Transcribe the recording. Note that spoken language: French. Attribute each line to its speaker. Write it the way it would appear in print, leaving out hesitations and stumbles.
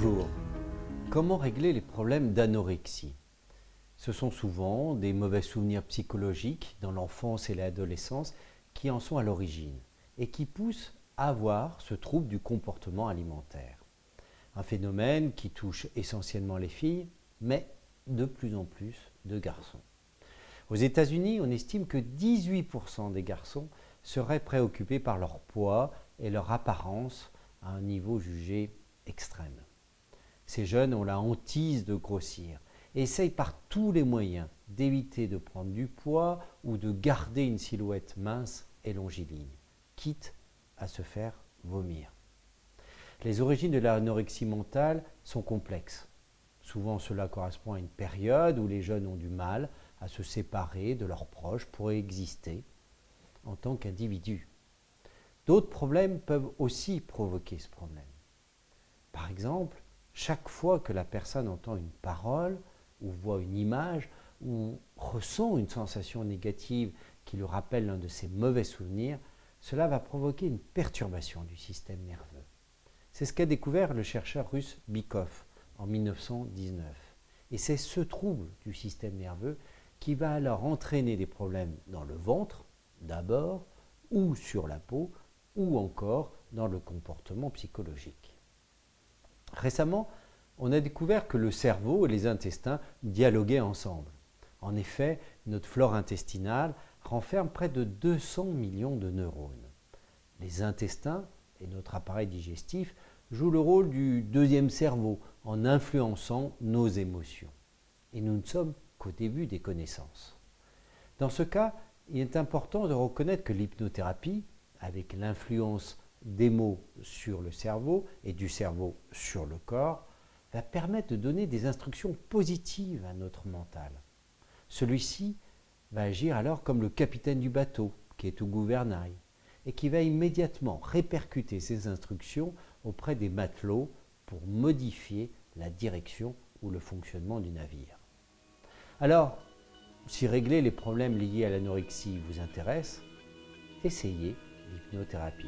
Speaker 1: Bonjour. Comment régler les problèmes d'anorexie? Ce sont souvent des mauvais souvenirs psychologiques dans l'enfance et l'adolescence qui en sont à l'origine et qui poussent à avoir ce trouble du comportement alimentaire. Un phénomène qui touche essentiellement les filles, mais de plus en plus de garçons. Aux États-Unis, on estime que 18% des garçons seraient préoccupés par leur poids et leur apparence à un niveau jugé extrême. Ces jeunes ont la hantise de grossir et essayent par tous les moyens d'éviter de prendre du poids ou de garder une silhouette mince et longiligne, quitte à se faire vomir. Les origines de l'anorexie mentale sont complexes. Souvent, cela correspond à une période où les jeunes ont du mal à se séparer de leurs proches pour exister en tant qu'individus. D'autres problèmes peuvent aussi provoquer ce problème. Par exemple, chaque fois que la personne entend une parole ou voit une image ou ressent une sensation négative qui lui rappelle l'un de ses mauvais souvenirs, cela va provoquer une perturbation du système nerveux. C'est ce qu'a découvert le chercheur russe Bykov en 1919. Et c'est ce trouble du système nerveux qui va alors entraîner des problèmes dans le ventre, d'abord, ou sur la peau, ou encore dans le comportement psychologique. Récemment, on a découvert que le cerveau et les intestins dialoguaient ensemble. En effet, notre flore intestinale renferme près de 200 millions de neurones. Les intestins et notre appareil digestif jouent le rôle du deuxième cerveau en influençant nos émotions. Et nous ne sommes qu'au début des connaissances. Dans ce cas, il est important de reconnaître que l'hypnothérapie, avec l'influence des mots sur le cerveau et du cerveau sur le corps, va permettre de donner des instructions positives à notre mental. Celui-ci va agir alors comme le capitaine du bateau qui est au gouvernail et qui va immédiatement répercuter ces instructions auprès des matelots pour modifier la direction ou le fonctionnement du navire. Alors, si régler les problèmes liés à l'anorexie vous intéresse, essayez l'hypnothérapie.